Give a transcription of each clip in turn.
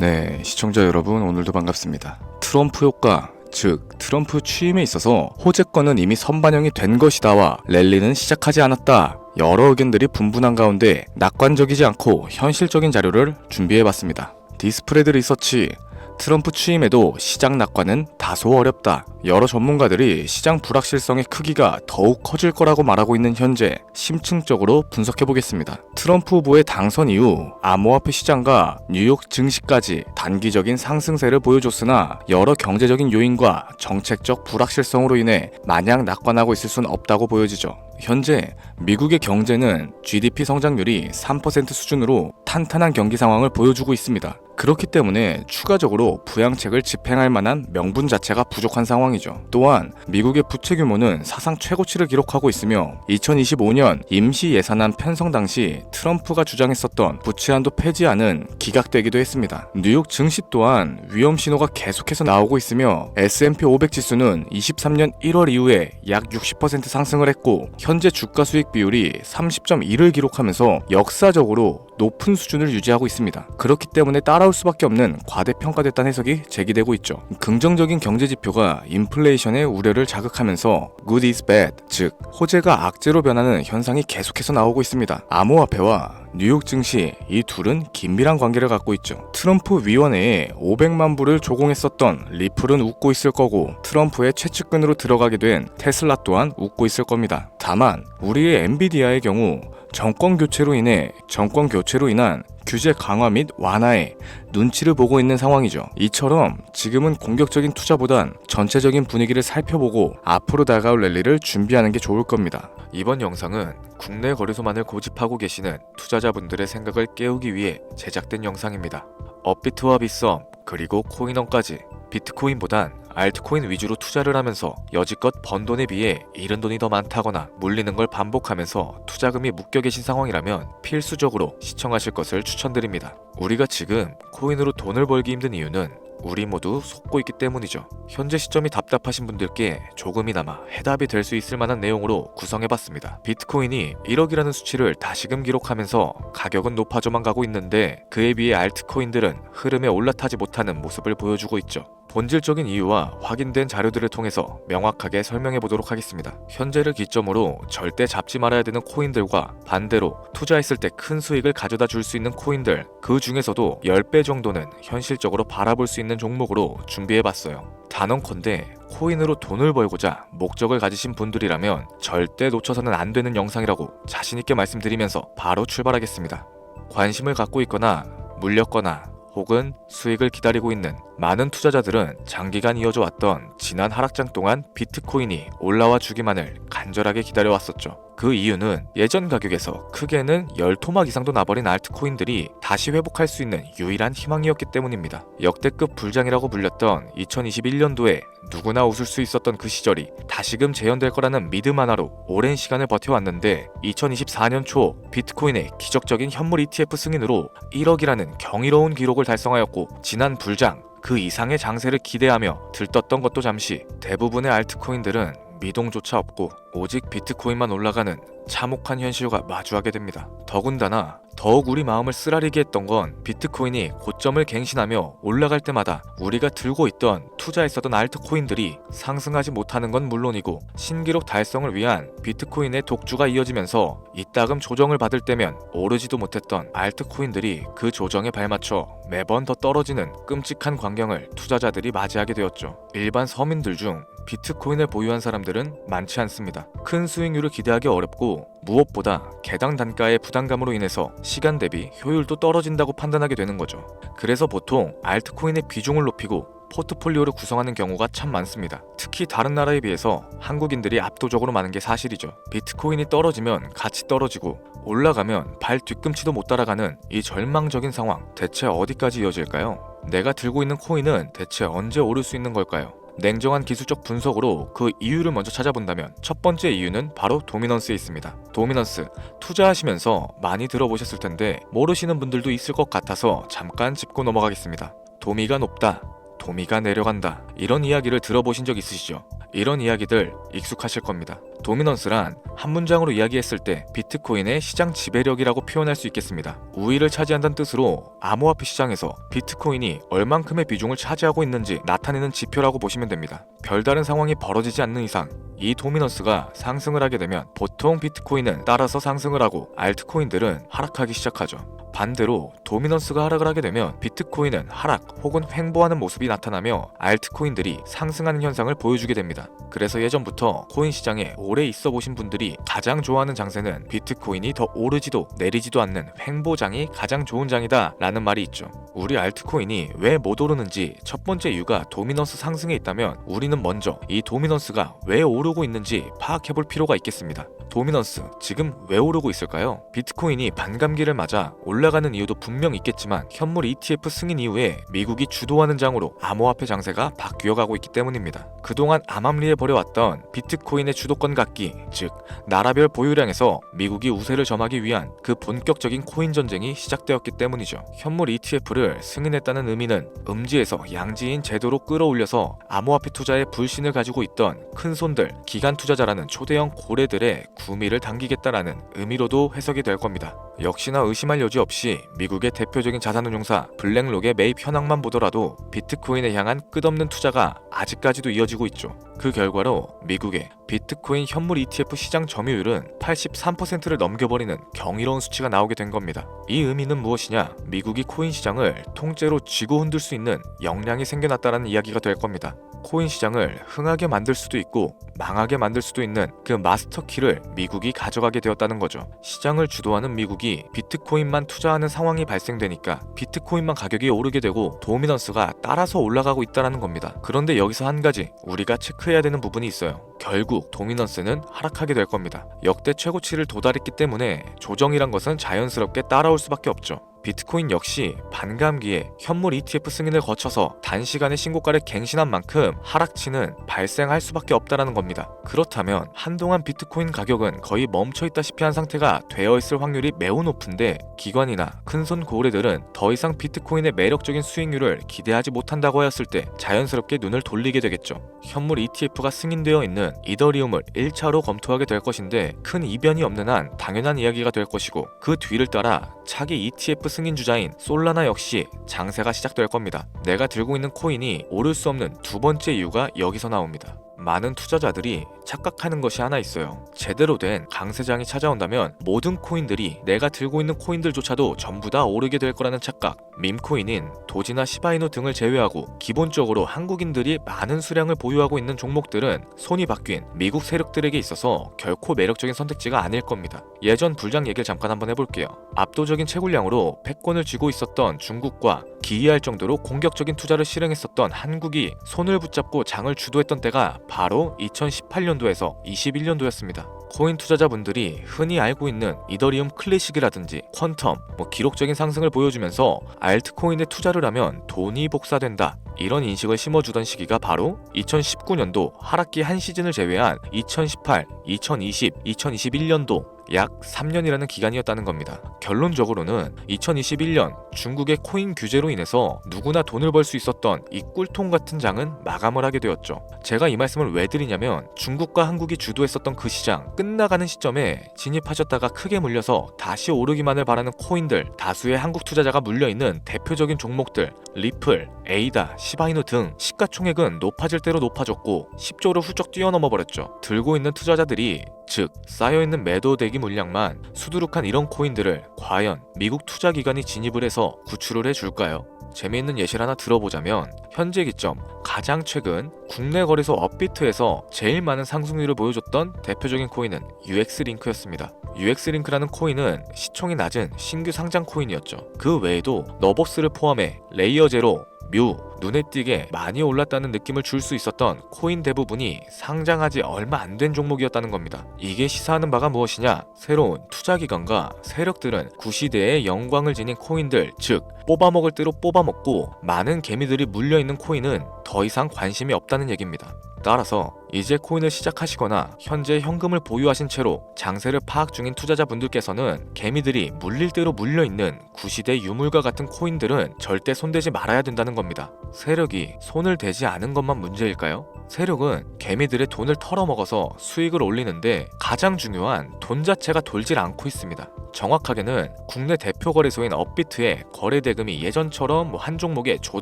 네, 시청자 여러분 오늘도 반갑습니다. 트럼프 효과, 즉 트럼프 취임에 있어서 호재권은 이미 선반영이 된 것이다와 랠리는 시작하지 않았다. 여러 의견들이 분분한 가운데 낙관적이지 않고 현실적인 자료를 준비해봤습니다. 디스프레드 리서치, 트럼프 취임에도 시장 낙관은 다소 어렵다. 여러 전문가들이 시장 불확실성의 크기가 더욱 커질 거라고 말하고 있는 현재 심층적으로 분석해보겠습니다. 트럼프 후보의 당선 이후 암호화폐 시장과 뉴욕 증시까지 단기적인 상승세를 보여줬으나 여러 경제적인 요인과 정책적 불확실성으로 인해 마냥 낙관하고 있을 순 없다고 보여지죠. 현재 미국의 경제는 GDP 성장률이 3% 수준으로 탄탄한 경기 상황을 보여주고 있습니다. 그렇기 때문에 추가적으로 부양책을 집행할 만한 명분 자체가 부족한 상황이죠. 또한 미국의 부채 규모는 사상 최고치를 기록하고 있으며 2025년 임시 예산안 편성 당시 트럼프가 주장했었던 부채 한도 폐지안은 기각되기도 했습니다. 뉴욕 증시 또한 위험 신호가 계속해서 나오고 있으며 S&P 500 지수는 23년 1월 이후에 약 60% 상승을 했고 현재 주가 수익 비율이 30.1을 기록하면서 역사적으로 높은 수준을 유지하고 있습니다. 그렇기 때문에 따라올 수밖에 없는 과대평가됐다는 해석이 제기되고 있죠. 긍정적인 경제 지표가 인플레이션의 우려를 자극하면서 good is bad, 즉 호재가 악재로 변하는 현상이 계속해서 나오고 있습니다. 암호화폐와 뉴욕 증시, 이 둘은 긴밀한 관계를 갖고 있죠. 트럼프 위원회에 500만 불을 조공했었던 리플은 웃고 있을 거고 트럼프의 최측근으로 들어가게 된 테슬라 또한 웃고 있을 겁니다. 다만 우리의 엔비디아의 경우 정권 교체로 인한 규제 강화 및 완화에 눈치를 보고 있는 상황이죠. 이처럼 지금은 공격적인 투자보단 전체적인 분위기를 살펴보고 앞으로 다가올 랠리를 준비하는 게 좋을 겁니다. 이번 영상은 국내 거래소만을 고집하고 계시는 투자자분들의 생각을 깨우기 위해 제작된 영상입니다. 업비트와 빗썸 그리고 코인원까지 비트코인보단 알트코인 위주로 투자를 하면서 여지껏 번 돈에 비해 잃은 돈이 더 많다거나 물리는 걸 반복하면서 투자금이 묶여 계신 상황이라면 필수적으로 시청하실 것을 추천드립니다. 우리가 지금 코인으로 돈을 벌기 힘든 이유는 우리 모두 속고 있기 때문이죠. 현재 시점이 답답하신 분들께 조금이나마 해답이 될 수 있을 만한 내용으로 구성해봤습니다. 비트코인이 1억이라는 수치를 다시금 기록하면서 가격은 높아져만 가고 있는데 그에 비해 알트코인들은 흐름에 올라타지 못하는 모습을 보여주고 있죠. 본질적인 이유와 확인된 자료들을 통해서 명확하게 설명해 보도록 하겠습니다. 현재를 기점으로 절대 잡지 말아야 되는 코인들과 반대로 투자했을 때 큰 수익을 가져다 줄 수 있는 코인들, 그 중에서도 10배 정도는 현실적으로 바라볼 수 있는 종목으로 준비해 봤어요. 단언컨대 코인으로 돈을 벌고자 목적을 가지신 분들이라면 절대 놓쳐서는 안 되는 영상이라고 자신있게 말씀드리면서 바로 출발하겠습니다. 관심을 갖고 있거나 물렸거나 혹은 수익을 기다리고 있는 많은 투자자들은 장기간 이어져 왔던 지난 하락장 동안 비트코인이 올라와 주기만을 간절하게 기다려왔었죠. 그 이유는 예전 가격에서 크게는 10토막 이상도 나버린 알트코인들이 다시 회복할 수 있는 유일한 희망이었기 때문입니다. 역대급 불장이라고 불렸던 2021년도에 누구나 웃을 수 있었던 그 시절이 다시금 재현될 거라는 믿음 하나로 오랜 시간을 버텨왔는데 2024년 초 비트코인의 기적적인 현물 ETF 승인으로 1억이라는 경이로운 기록을 달성하였고 지난 불장 그 이상의 장세를 기대하며 들떴던 것도 잠시 대부분의 알트코인들은 미동조차 없고 오직 비트코인만 올라가는 참혹한 현실과 마주하게 됩니다. 더군다나 더욱 우리 마음을 쓰라리게 했던 건 비트코인이 고점을 갱신하며 올라갈 때마다 우리가 들고 있던 투자했었던 알트코인들이 상승하지 못하는 건 물론이고 신기록 달성을 위한 비트코인의 독주가 이어지면서 이따금 조정을 받을 때면 오르지도 못했던 알트코인들이 그 조정에 발맞춰 매번 더 떨어지는 끔찍한 광경을 투자자들이 맞이하게 되었죠. 일반 서민들 중 비트코인을 보유한 사람들은 많지 않습니다. 큰 수익률을 기대하기 어렵고 무엇보다 개당 단가의 부담감으로 인해서 시간 대비 효율도 떨어진다고 판단하게 되는 거죠. 그래서 보통 알트코인의 비중을 높이고 포트폴리오를 구성하는 경우가 참 많습니다. 특히 다른 나라에 비해서 한국인들이 압도적으로 많은 게 사실이죠. 비트코인이 떨어지면 같이 떨어지고 올라가면 발 뒤꿈치도 못 따라가는 이 절망적인 상황, 대체 어디까지 이어질까요? 내가 들고 있는 코인은 대체 언제 오를 수 있는 걸까요? 냉정한 기술적 분석으로 그 이유를 먼저 찾아본다면 첫 번째 이유는 바로 도미넌스에 있습니다. 도미넌스, 투자하시면서 많이 들어보셨을 텐데 모르시는 분들도 있을 것 같아서 잠깐 짚고 넘어가겠습니다. 도미가 높다, 도미가 내려간다, 이런 이야기를 들어보신 적 있으시죠? 이런 이야기들 익숙하실 겁니다. 도미넌스란 한 문장으로 이야기했을 때 비트코인의 시장 지배력이라고 표현할 수 있겠습니다. 우위를 차지한다는 뜻으로 암호화폐 시장에서 비트코인이 얼만큼의 비중을 차지하고 있는지 나타내는 지표라고 보시면 됩니다. 별다른 상황이 벌어지지 않는 이상 이 도미넌스가 상승을 하게 되면 보통 비트코인은 따라서 상승을 하고 알트코인들은 하락하기 시작하죠. 반대로 도미넌스가 하락을 하게 되면 비트코인은 하락 혹은 횡보하는 모습이 나타나며 알트코인들이 상승하는 현상을 보여주게 됩니다. 그래서 예전부터 코인 시장에 오래 있어 보신 분들이 가장 좋아하는 장세는 비트코인이 더 오르지도 내리지도 않는 횡보장이 가장 좋은 장이다 라는 말이 있죠. 우리 알트코인이 왜 못 오르는지 첫 번째 이유가 도미넌스 상승에 있다면 우리는 먼저 이 도미넌스가 왜 오르고 있는지 파악해 볼 필요가 있겠습니다. 도미넌스 지금 왜 오르고 있을까요? 비트코인이 반감기를 맞아 올라가는 이유도 분명 있겠지만 현물 ETF 승인 이후에 미국이 주도하는 장으로 암호화폐 장세가 바뀌어가고 있기 때문입니다. 그동안 암암리에 벌여왔던 비트코인의 주도권 갖기, 즉 나라별 보유량에서 미국이 우세를 점하기 위한 그 본격적인 코인 전쟁이 시작되었기 때문이죠. 현물 ETF를 승인했다는 의미는 음지에서 양지인 제도로 끌어올려서 암호화폐 투자에 불신을 가지고 있던 큰손들, 기관 투자자라는 초대형 고래들의 구미를 당기겠다라는 의미로도 해석이 될 겁니다. 역시나 의심할 여지 없이 미국의 대표적인 자산운용사 블랙록의 매입 현황만 보더라도 비트코인에 향한 끝없는 투자가 아직까지도 이어지고 있죠. 그 결과로 미국의 비트코인 현물 ETF 시장 점유율은 83%를 넘겨버리는 경이로운 수치가 나오게 된 겁니다. 이 의미는 무엇이냐? 미국이 코인 시장을 통째로 쥐고 흔들 수 있는 역량이 생겨났다는 이야기가 될 겁니다. 코인 시장을 흥하게 만들 수도 있고 망하게 만들 수도 있는 그 마스터키를 미국이 가져가게 되었다는 거죠. 시장을 주도하는 미국이 비트코인만 투자하는 상황이 발생되니까 비트코인만 가격이 오르게 되고 도미넌스가 따라서 올라가고 있다는 겁니다. 그런데 여기서 한 가지 우리가 체크해야 되는 부분이 있어요. 결국 도미넌스는 하락하게 될 겁니다. 역대 최고치를 도달했기 때문에 조정이란 것은 자연스럽게 따라올 수밖에 없죠. 비트코인 역시 반감기에 현물 ETF 승인을 거쳐서 단시간에 신고가를 갱신한 만큼 하락치는 발생할 수밖에 없다는 겁니다. 그렇다면 한동안 비트코인 가격은 거의 멈춰있다시피 한 상태가 되어 있을 확률이 매우 높은데 기관이나 큰손 고래들은 더 이상 비트코인의 매력적인 수익률을 기대하지 못한다고 하였을 때 자연스럽게 눈을 돌리게 되겠죠. 현물 ETF가 승인되어 있는 이더리움을 1차로 검토하게 될 것인데 큰 이변이 없는 한 당연한 이야기가 될 것이고 그 뒤를 따라 차기 ETF 승인 주자인 솔라나 역시 장세가 시작될 겁니다. 내가 들고 있는 코인이 오를 수 없는 두 번째 이유가 여기서 나옵니다. 많은 투자자들이 착각하는 것이 하나 있어요. 제대로 된 강세장이 찾아온다면 모든 코인들이 내가 들고 있는 코인들조차도 전부 다 오르게 될 거라는 착각. 밈코인인 도지나 시바이누 등을 제외하고 기본적으로 한국인들이 많은 수량을 보유하고 있는 종목들은 손이 바뀐 미국 세력들에게 있어서 결코 매력적인 선택지가 아닐 겁니다. 예전 불장 얘기를 잠깐 한번 해볼게요. 압도적인 채굴량으로 패권을 쥐고 있었던 중국과 기이할 정도로 공격적인 투자를 실행했었던 한국이 손을 붙잡고 장을 주도했던 때가 바로 2018년도에서 21년도였습니다. 코인 투자자분들이 흔히 알고 있는 이더리움 클래식이라든지 퀀텀, 기록적인 상승을 보여주면서 알트코인에 투자를 하면 돈이 복사된다, 이런 인식을 심어주던 시기가 바로 2019년도 하락기 한 시즌을 제외한 2018, 2020, 2021년도 약 3년이라는 기간이었다는 겁니다. 결론적으로는 2021년 중국의 코인 규제로 인해서 누구나 돈을 벌 수 있었던 이 꿀통 같은 장은 마감을 하게 되었죠. 제가 이 말씀을 왜 드리냐면 중국과 한국이 주도했었던 그 시장 끝나가는 시점에 진입하셨다가 크게 물려서 다시 오르기만을 바라는 코인들, 다수의 한국 투자자가 물려있는 대표적인 종목들 리플, 에이다, 시바이누 등 시가총액은 높아질 대로 높아졌고 10조를 훌쩍 뛰어넘어 버렸죠. 들고 있는 투자자들이 즉 쌓여있는 매도 대기 물량만 수두룩한 이런 코인들을 과연 미국 투자기관이 진입을 해서 구출을 해줄까요? 재미있는 예시를 하나 들어보자면 현재 기점 가장 최근 국내 거래소 업비트에서 제일 많은 상승률을 보여줬던 대표적인 코인은 UX링크였습니다. UX링크라는 코인은 시총이 낮은 신규 상장 코인이었죠. 그 외에도 너버스를 포함해 레이어 제로, 뮤, 눈에 띄게 많이 올랐다는 느낌을 줄 수 있었던 코인 대부분이 상장하지 얼마 안 된 종목이었다는 겁니다. 이게 시사하는 바가 무엇이냐? 새로운 투자기관과 세력들은 구시대의 영광을 지닌 코인들, 즉 뽑아먹을 대로 뽑아먹고 많은 개미들이 물려있는 코인은 더 이상 관심이 없다는 얘기입니다. 따라서 이제 코인을 시작하시거나 현재 현금을 보유하신 채로 장세를 파악 중인 투자자분들께서는 개미들이 물릴 대로 물려있는 구시대 유물과 같은 코인들은 절대 손대지 말아야 된다는 겁니다. 세력이 손을 대지 않은 것만 문제일까요? 세력은 개미들의 돈을 털어먹어서 수익을 올리는데 가장 중요한 돈 자체가 돌질 않고 있습니다. 정확하게는 국내 대표 거래소인 업비트의 거래 대금이 예전처럼 한 종목에 조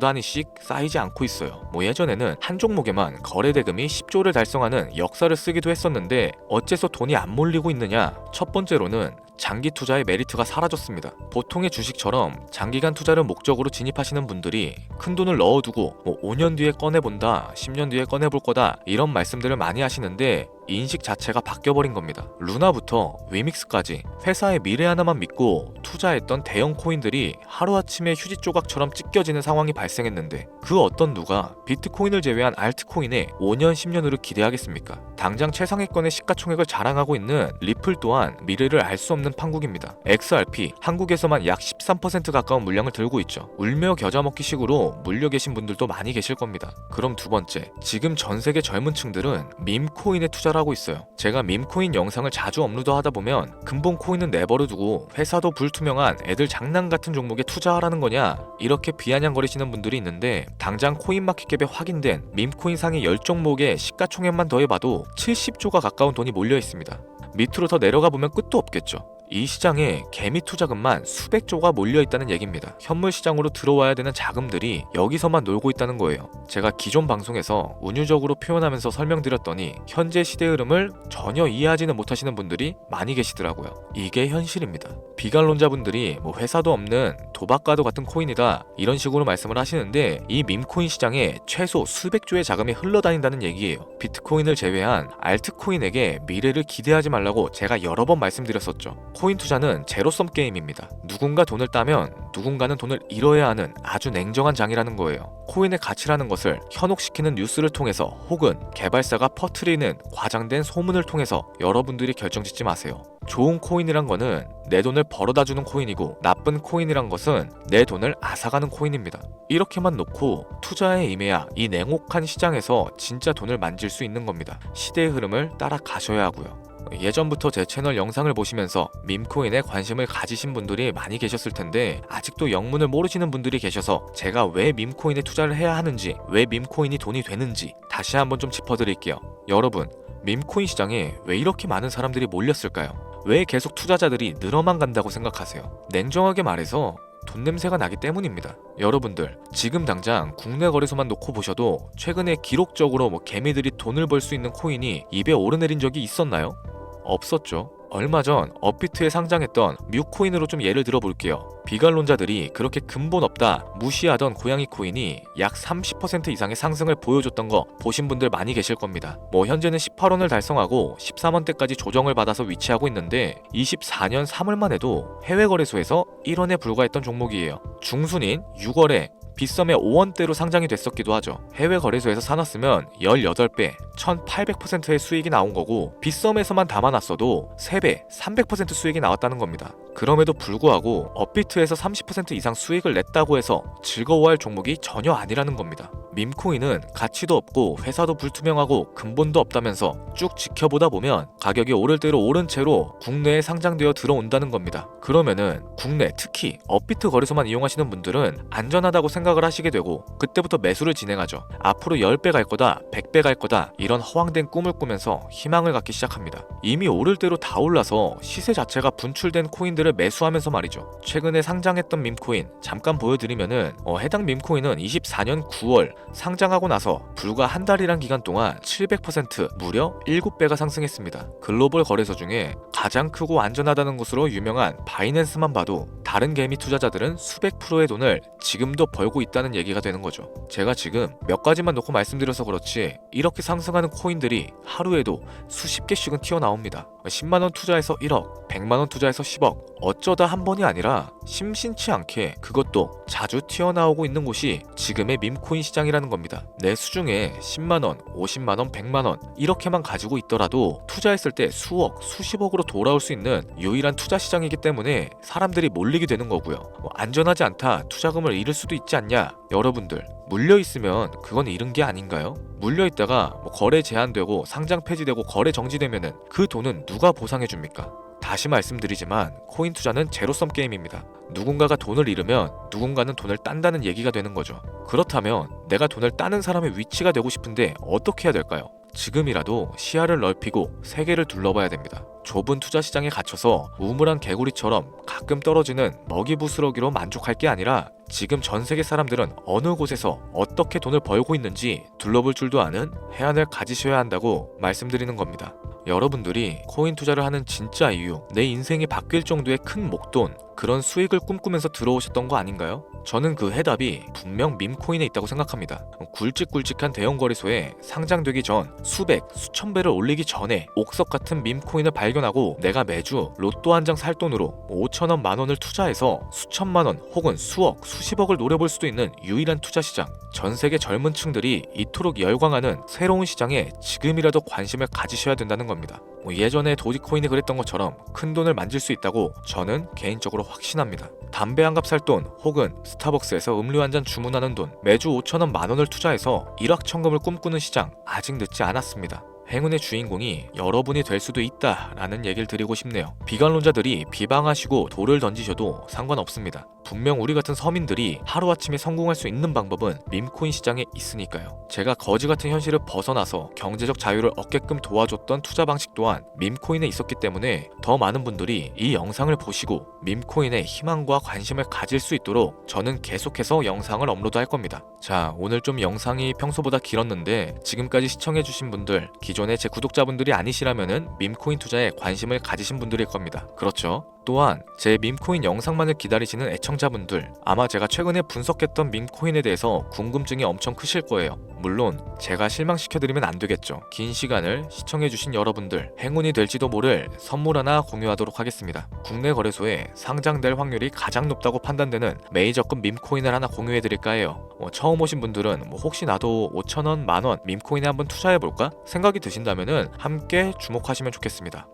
단위씩 쌓이지 않고 있어요. 예전에는 한 종목에만 거래 대금이 10조를 달성하는 역사를 쓰기도 했었는데 어째서 돈이 안 몰리고 있느냐? 첫 번째로는 장기 투자의 메리트가 사라졌습니다. 보통의 주식처럼 장기간 투자를 목적으로 진입하시는 분들이 큰 돈을 넣어두고 5년 뒤에 꺼내본다, 10년 뒤에 꺼내볼 거다 이런 말씀들을 많이 하시는데 인식 자체가 바뀌어버린 겁니다. 루나부터 위믹스까지 회사의 미래 하나만 믿고 투자했던 대형 코인들이 하루아침에 휴지 조각처럼 찢겨지는 상황이 발생했는데 그 어떤 누가 비트코인을 제외한 알트코인에 5년, 10년으로 기대하겠습니까? 당장 최상위권의 시가총액을 자랑하고 있는 리플 또한 미래를 알 수 없는 판국입니다. XRP, 한국에서만 약 13% 가까운 물량을 들고 있죠. 울며 겨자 먹기 식으로 물려 계신 분들도 많이 계실 겁니다. 그럼 두 번째, 지금 전 세계 젊은 층들은 밈코인에 투자를 하고 있어요. 제가 밈코인 영상을 자주 업로드하다 보면 근본 코인은 내버려 두고 회사도 불투명한 애들 장난 같은 종목에 투자하라는 거냐 이렇게 비아냥거리시는 분들이 있는데 당장 코인마켓캡에 확인된 밈코인 상위 10종목의 시가총액만 더해봐도 70조가 가까운 돈이 몰려 있습니다. 밑으로 더 내려가 보면 끝도 없겠죠. 이 시장에 개미 투자금만 수백 조가 몰려 있다는 얘기입니다. 현물 시장으로 들어와야 되는 자금들이 여기서만 놀고 있다는 거예요. 제가 기존 방송에서 운유적으로 표현하면서 설명드렸더니 현재 시대 흐름을 전혀 이해하지는 못하시는 분들이 많이 계시더라고요. 이게 현실입니다. 비관론자분들이 회사도 없는 도박과도 같은 코인이다 이런 식으로 말씀을 하시는데 이 밈코인 시장에 최소 수백 조의 자금이 흘러다닌다는 얘기예요. 비트코인을 제외한 알트코인에게 미래를 기대하지 말라고 제가 여러 번 말씀드렸었죠. 코인 투자는 제로섬 게임입니다. 누군가 돈을 따면 누군가는 돈을 잃어야 하는 아주 냉정한 장이라는 거예요. 코인의 가치라는 것을 현혹시키는 뉴스를 통해서 혹은 개발사가 퍼뜨리는 과장된 소문을 통해서 여러분들이 결정짓지 마세요. 좋은 코인이란 거는 내 돈을 벌어다 주는 코인이고 나쁜 코인이란 것은 내 돈을 앗아가는 코인입니다. 이렇게만 놓고 투자에 임해야 이 냉혹한 시장에서 진짜 돈을 만질 수 있는 겁니다. 시대의 흐름을 따라가셔야 하고요. 예전부터 제 채널 영상을 보시면서 밈코인에 관심을 가지신 분들이 많이 계셨을 텐데 아직도 영문을 모르시는 분들이 계셔서 제가 왜 밈코인에 투자를 해야 하는지, 왜 밈코인이 돈이 되는지 다시 한번 좀 짚어드릴게요. 여러분, 밈코인 시장에 왜 이렇게 많은 사람들이 몰렸을까요? 왜 계속 투자자들이 늘어만 간다고 생각하세요? 냉정하게 말해서 돈 냄새가 나기 때문입니다. 여러분들 지금 당장 국내 거래소만 놓고 보셔도 최근에 기록적으로 개미들이 돈을 벌 수 있는 코인이 입에 오르내린 적이 있었나요? 없었죠. 얼마 전 업비트에 상장했던 뮤코인으로 좀 예를 들어볼게요. 비관론자들이 그렇게 근본 없다 무시하던 고양이 코인이 약 30% 이상의 상승을 보여줬던 거 보신 분들 많이 계실 겁니다. 현재는 18원을 달성하고 13원대까지 조정을 받아서 위치하고 있는데 24년 3월만 해도 해외 거래소에서 1원에 불과했던 종목이에요. 중순인 6월에 빗썸에 5원대로 상장이 됐었기도 하죠. 해외 거래소에서 사놨으면 18배, 1800%의 수익이 나온 거고 빗썸에서만 담아놨어도 3배, 300% 수익이 나왔다는 겁니다. 그럼에도 불구하고 업비트에서 30% 이상 수익을 냈다고 해서 즐거워할 종목이 전혀 아니라는 겁니다. 밈코인은 가치도 없고 회사도 불투명하고 근본도 없다면서 쭉 지켜보다 보면 가격이 오를 대로 오른 채로 국내에 상장되어 들어온다는 겁니다. 그러면은 국내 특히 업비트 거래소만 이용하시는 분들은 안전하다고 생각을 하시게 되고 그때부터 매수를 진행하죠. 앞으로 10배 갈 거다, 100배 갈 거다 이런 허황된 꿈을 꾸면서 희망을 갖기 시작합니다. 이미 오를 대로 다 올라서 시세 자체가 분출된 코인들을 매수하면서 말이죠. 최근에 상장했던 밈코인 잠깐 보여드리면은 해당 밈코인은 24년 9월 상장하고 나서 불과 한 달이란 기간 동안 700% 무려 7배가 상승했습니다. 글로벌 거래소 중에 가장 크고 안전하다는 곳으로 유명한 바이낸스만 봐도 다른 개미 투자자들은 수백 프로의 돈을 지금도 벌고 있다는 얘기가 되는 거죠. 제가 지금 몇 가지만 놓고 말씀드려서 그렇지 이렇게 상승하는 코인들이 하루에도 수십 개씩은 튀어나옵니다. 10만원 투자해서 1억, 100만원 투자해서 10억 어쩌다 한 번이 아니라 심심치 않게 그것도 자주 튀어나오고 있는 곳이 지금의 밈코인 시장이라는 겁니다. 내 수중에 10만원, 50만원, 100만원 이렇게만 가지고 있더라도 투자했을 때 수억, 수십억으로 돌아올 수 있는 유일한 투자 시장이기 때문에 사람들이 몰리게 되는 거고요. 안전하지 않다, 투자금을 잃을 수도 있지 않냐? 여러분들 물려있으면 그건 잃은 게 아닌가요? 물려있다가 거래 제한되고 상장 폐지되고 거래 정지되면은 그 돈은 누가 보상해줍니까? 다시 말씀드리지만 코인 투자는 제로섬 게임입니다. 누군가가 돈을 잃으면 누군가는 돈을 딴다는 얘기가 되는 거죠. 그렇다면 내가 돈을 따는 사람의 위치가 되고 싶은데 어떻게 해야 될까요? 지금이라도 시야를 넓히고 세계를 둘러봐야 됩니다. 좁은 투자 시장에 갇혀서 우물한 개구리처럼 가끔 떨어지는 먹이 부스러기로 만족할 게 아니라 지금 전 세계 사람들은 어느 곳에서 어떻게 돈을 벌고 있는지 둘러볼 줄도 아는 해안을 가지셔야 한다고 말씀드리는 겁니다. 여러분들이 코인 투자를 하는 진짜 이유, 내 인생이 바뀔 정도의 큰 목돈, 그런 수익을 꿈꾸면서 들어오셨던 거 아닌가요? 저는 그 해답이 분명 밈코인에 있다고 생각합니다. 굵직굵직한 대형 거래소에 상장되기 전 수백, 수천 배를 올리기 전에 옥석 같은 밈코인을 발견하고 내가 매주 로또 한 장 살 돈으로 5천원, 만원을 투자해서 수천만원 혹은 수억, 수십억을 노려볼 수도 있는 유일한 투자 시장. 전 세계 젊은 층들이 이토록 열광하는 새로운 시장에 지금이라도 관심을 가지셔야 된다는 겁니다. 예전에 도지코인이 그랬던 것처럼 큰 돈을 만질 수 있다고 저는 개인적으로 확신합니다. 담배 한 갑 살 돈 혹은 스타벅스에서 음료 한 잔 주문하는 돈, 매주 5천원, 만원을 투자해서 일확천금을 꿈꾸는 시장 아직 늦지 않았습니다. 행운의 주인공이 여러분이 될 수도 있다라는 얘기를 드리고 싶네요. 비관론자들이 비방하시고 돌을 던지셔도 상관없습니다. 분명 우리 같은 서민들이 하루아침에 성공할 수 있는 방법은 밈코인 시장에 있으니까요. 제가 거지 같은 현실을 벗어나서 경제적 자유를 얻게끔 도와줬던 투자 방식 또한 밈코인에 있었기 때문에 더 많은 분들이 이 영상을 보시고 밈코인에 희망과 관심을 가질 수 있도록 저는 계속해서 영상을 업로드할 겁니다. 자, 오늘 좀 영상이 평소보다 길었는데 지금까지 시청해주신 분들, 기존의 제 구독자분들이 아니시라면은 밈코인 투자에 관심을 가지신 분들일 겁니다. 그렇죠? 또한 제 밈코인 영상만을 기다리시는 애청자분들, 아마 제가 최근에 분석했던 밈코인에 대해서 궁금증이 엄청 크실 거예요. 물론 제가 실망시켜드리면 안 되겠죠. 긴 시간을 시청해주신 여러분들, 행운이 될지도 모를 선물 하나 공유하도록 하겠습니다. 국내 거래소에 상장될 확률이 가장 높다고 판단되는 메이저급 밈코인을 하나 공유해드릴까 해요. 처음 오신 분들은 혹시 나도 5천원, 만원 밈코인에 한번 투자해볼까? 생각이 드신다면은 함께 주목하시면 좋겠습니다.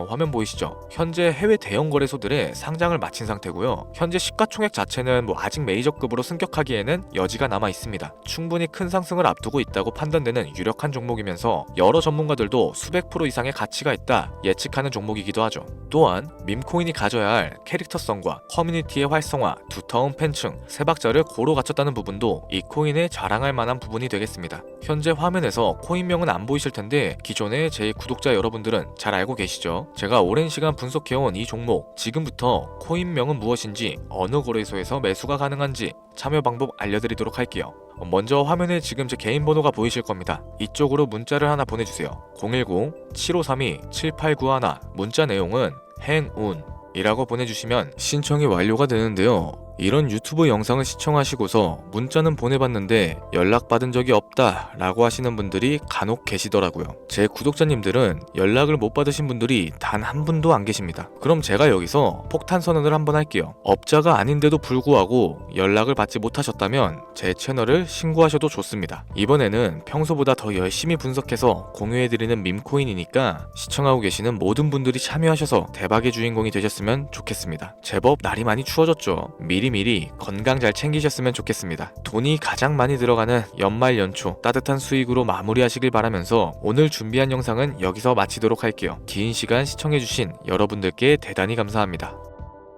화면 보이시죠? 현재 해외 대형 거래소들의 상장을 마친 상태고요. 현재 시가총액 자체는 아직 메이저급으로 승격하기에는 여지가 남아 있습니다. 충분히 큰 상승을 앞두고 있다고 판단되는 유력한 종목이면서 여러 전문가들도 수백 프로 이상의 가치가 있다 예측하는 종목이기도 하죠. 또한 밈코인이 가져야 할 캐릭터성과 커뮤니티의 활성화, 두터운 팬층, 세 박자를 고루 갖췄다는 부분도 이 코인에 자랑할 만한 부분이 되겠습니다. 현재 화면에서 코인명은 안 보이실 텐데 기존의 제 구독자 여러분들은 잘 알고 계시죠? 제가 오랜 시간 분석해온 이 종목, 지금부터 코인명은 무엇인지, 어느 거래소에서 매수가 가능한지 참여 방법 알려드리도록 할게요. 먼저 화면에 지금 제 개인 번호가 보이실 겁니다. 이쪽으로 문자를 하나 보내주세요. 010-7532-7891. 문자 내용은 행운 이라고 보내주시면 신청이 완료가 되는데요. 이런 유튜브 영상을 시청하시고서 문자는 보내봤는데 연락받은 적이 없다 라고 하시는 분들이 간혹 계시더라고요. 제 구독자님들은 연락을 못 받으신 분들이 단 한 분도 안 계십니다. 그럼 제가 여기서 폭탄 선언을 한번 할게요. 업자가 아닌데도 불구하고 연락을 받지 못하셨다면 제 채널을 신고하셔도 좋습니다. 이번에는 평소보다 더 열심히 분석해서 공유해드리는 밈코인이니까 시청하고 계시는 모든 분들이 참여하셔서 대박의 주인공이 되셨으면 좋겠습니다. 제법 날이 많이 추워졌죠. 미리 건강 잘 챙기셨으면 좋겠습니다. 돈이 가장 많이 들어가는 연말 연초 따뜻한 수익으로 마무리하시길 바라면서 오늘 준비한 영상은 여기서 마치도록 할게요. 긴 시간 시청해주신 여러분들께 대단히 감사합니다.